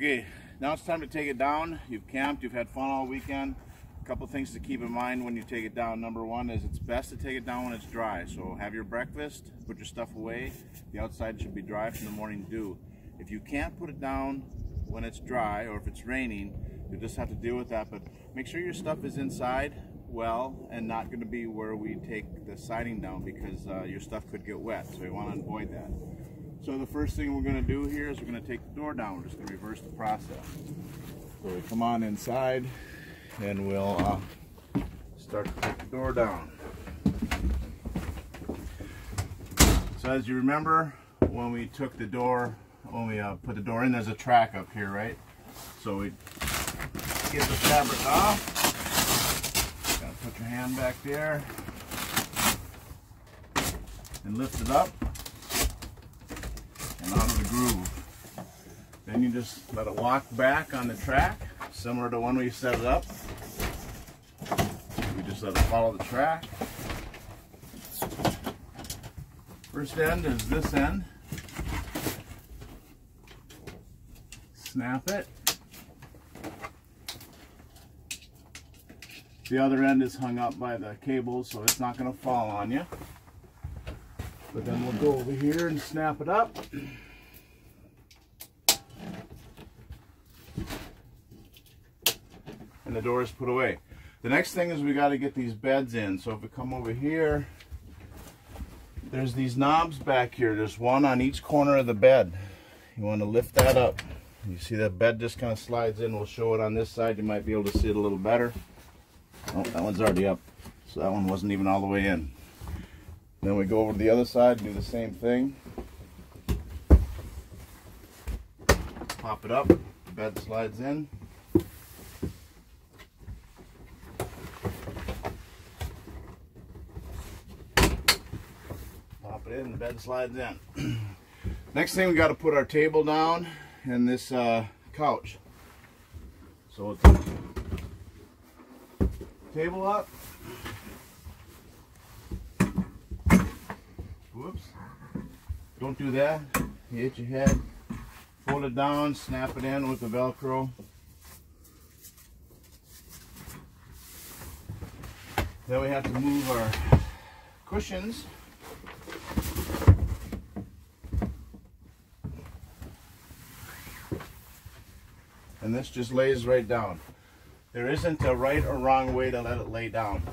Okay, now it's time to take it down. You've camped, you've had fun all weekend. A couple things to keep in mind when you take it down. Number one is it's best to take it down when it's dry. So have your breakfast, put your stuff away. The outside should be dry from the morning dew. If you can't put it down when it's dry, or if it's raining, you just have to deal with that. But make sure your stuff is inside well and not going to be where we take the siding down, because your stuff could get wet. So you want to avoid that. So the first thing we're going to do here is we're going to take the door down. We're just going to reverse the process. So we come on inside and we'll start to take the door down. So as you remember, when we took the door, when we put the door in, there's a track up here, right? So we get the fabric off. Gotta put your hand back there and lift it up and out of the groove. Then you just let it walk back on the track, similar to when we set it up. We just let it follow the track. First end is this end. Snap it. The other end is hung up by the cables, so it's not going to fall on you. But then we'll go over here and snap it up. And the door is put away. The next thing is we got to get these beds in. So if we come over here, there's these knobs back here. There's one on each corner of the bed. You want to lift that up. You see that bed just kind of slides in. We'll show it on this side. You might be able to see it a little better. Oh, that one's already up. So that one wasn't even all the way in. Then we go over to the other side and do the same thing. Pop it up. The bed slides in. Pop it in, the bed slides in. Next thing, we got to put our table down and this couch. So it's table up. Whoops. Don't do that. You hit your head. Fold it down, snap it in with the Velcro. Then we have to move our cushions. And this just lays right down. There isn't a right or wrong way to let it lay down.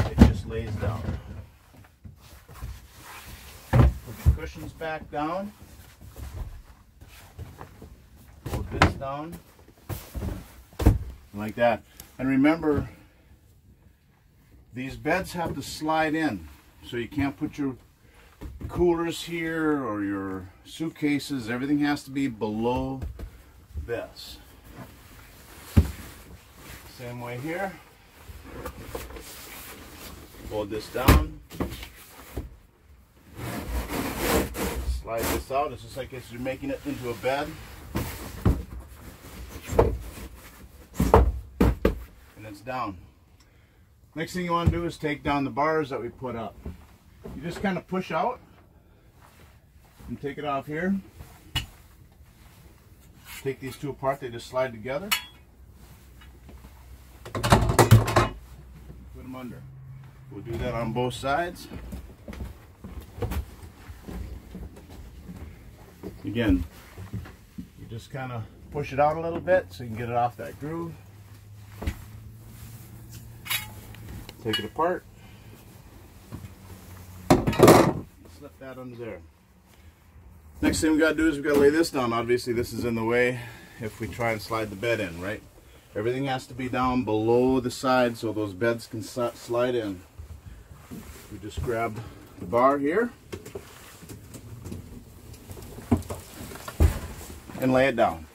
It just lays down. Put the cushions back down. Hold this down. Like that. And remember, these beds have to slide in. So you can't put your coolers here or your suitcases. Everything has to be below this. Same way here. Hold this down. Slide this out. It's just like if you're making it into a bed. And it's down. Next thing you want to do is take down the bars that we put up. You just kind of push out and take it off here. Take these two apart, they just slide together. Put them under. We'll do that on both sides. Again, you just kind of push it out a little bit so you can get it off that groove. Take it apart. Slip that under there. Next thing we got to do is we got to lay this down. Obviously this is in the way if we try and slide the bed in, right? Everything has to be down below the side so those beds can slide in. We just grab the bar here and lay it down.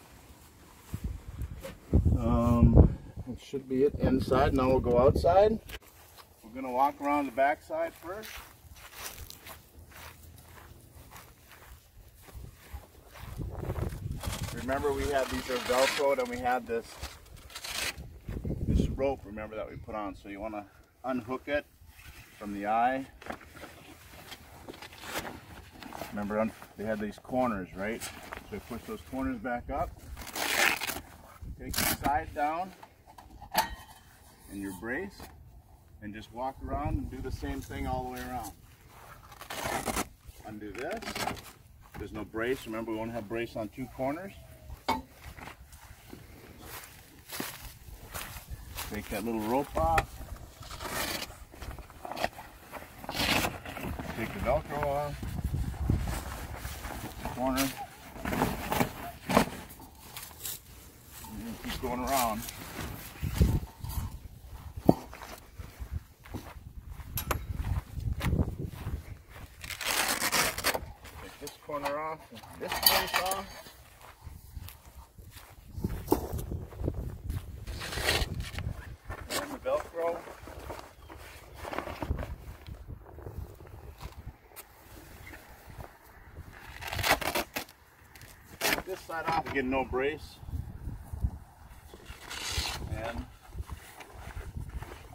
That should be it inside. Now we'll go outside. We're going to walk around the back side first. Remember, we had these are Velcroed and we had this rope, remember, that we put on. So you want to unhook it from the eye. Remember, they had these corners, right? So So push those corners back up. Take the side down and your brace, and just walk around and do the same thing all the way around. Undo this. There's no brace. Remember, we won't have brace on two corners. Take that little rope off. Take the Velcro off. Corner. And keep going around. Take this corner off, and this place off. And the Velcro. Take this side off, get no brace. And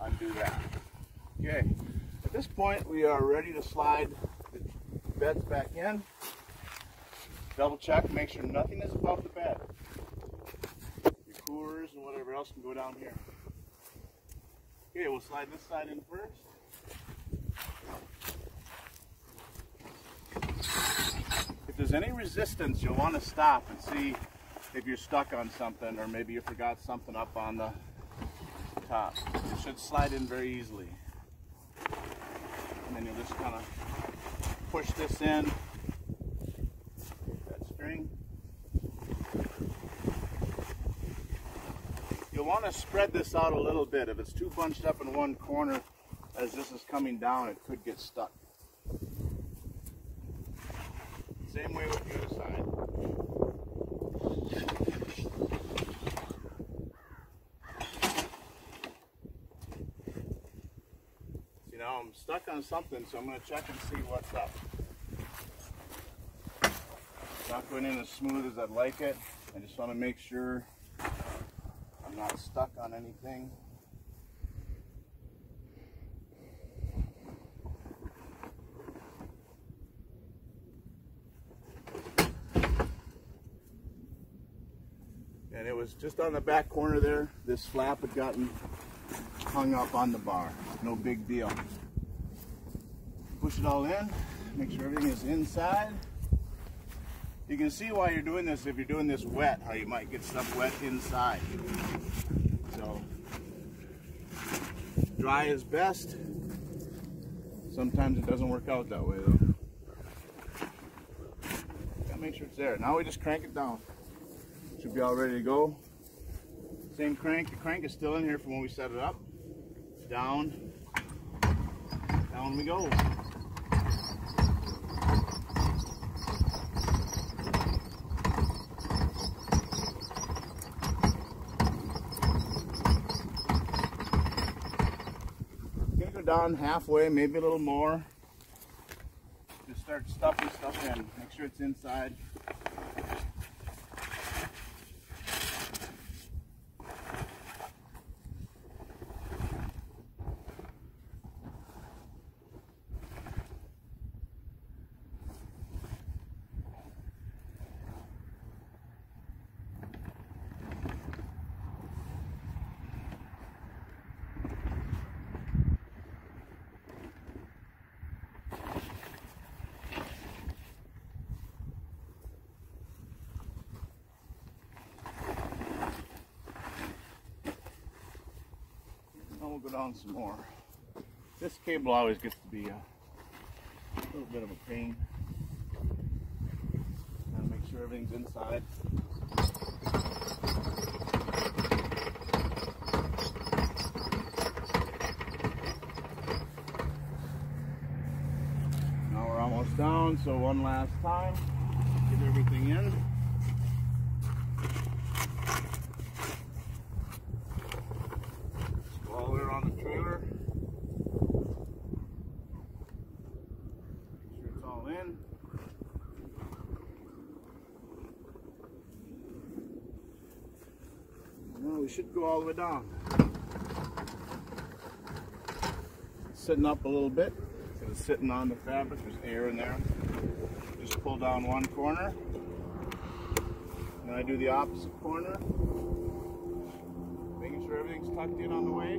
undo that. Okay, at this point we are ready to slide the beds back in. Double check, make sure nothing is above the bed. Your coolers and whatever else can go down here. Okay, we'll slide this side in first. If there's any resistance, you'll want to stop and see if you're stuck on something, or maybe you forgot something up on the top. It should slide in very easily. And then you'll just kind of push this in, that string. You'll want to spread this out a little bit. If it's too bunched up in one corner as this is coming down, it could get stuck. Same way with the other side. Now I'm stuck on something, so I'm going to check and see what's up. Not going in as smooth as I'd like it. I just want to make sure I'm not stuck on anything. And it was just on the back corner there. This flap had gotten hung up on the bar. No big deal. Push it all in, make sure everything is inside. You can see why you're doing this if you're doing this wet, how you might get stuff wet inside. So, dry is best. Sometimes it doesn't work out that way though. Gotta make sure it's there. Now we just crank it down. Should be all ready to go. Same crank, the crank is still in here from when we set it up. Down, down we go. Gonna go down halfway, maybe a little more. Just start stuffing stuff in. Make sure it's inside. We'll go down some more. This cable always gets to be a little bit of a pain. Gotta make sure everything's inside. Now we're almost down, so one last time, get everything in. On the trailer. Make sure it's all in. Well, we should go all the way down. It's sitting up a little bit. It's sitting on the fabric. There's air in there. Just pull down one corner. Then I do the opposite corner, making sure everything's tucked in on the way.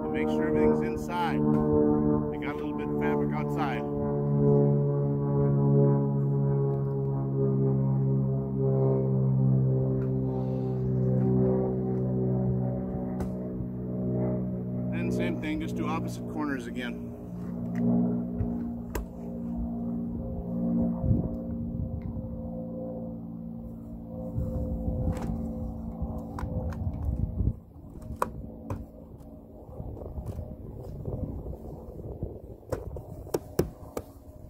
And make sure everything's inside. You got a little bit of fabric outside. And same thing, just do opposite corners again.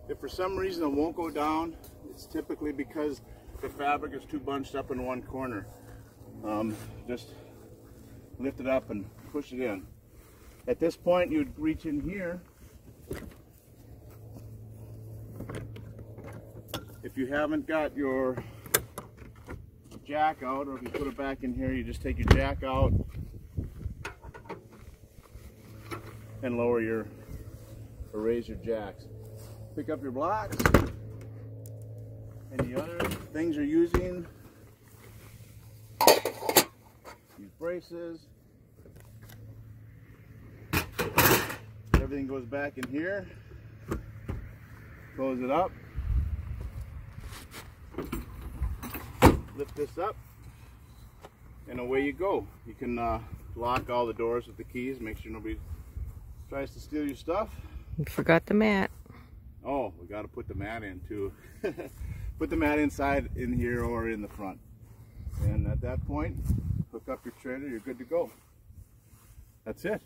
If for some reason it won't go down, it's typically because the fabric is too bunched up in one corner. Just lift it up and push it in. At this point, you'd reach in here. If you haven't got your jack out, or if you put it back in here, you just take your jack out and lower your, or raise your jacks. Pick up your blocks and the other things you're using. Use braces. Everything goes back in here. Close it up. Lift this up, and away you go. You can lock all the doors with the keys. Make sure nobody tries to steal your stuff. You forgot the mat. Oh, we got to put the mat in too. Put the mat inside in here or in the front. And at that point, hook up your trailer, you're good to go. That's it.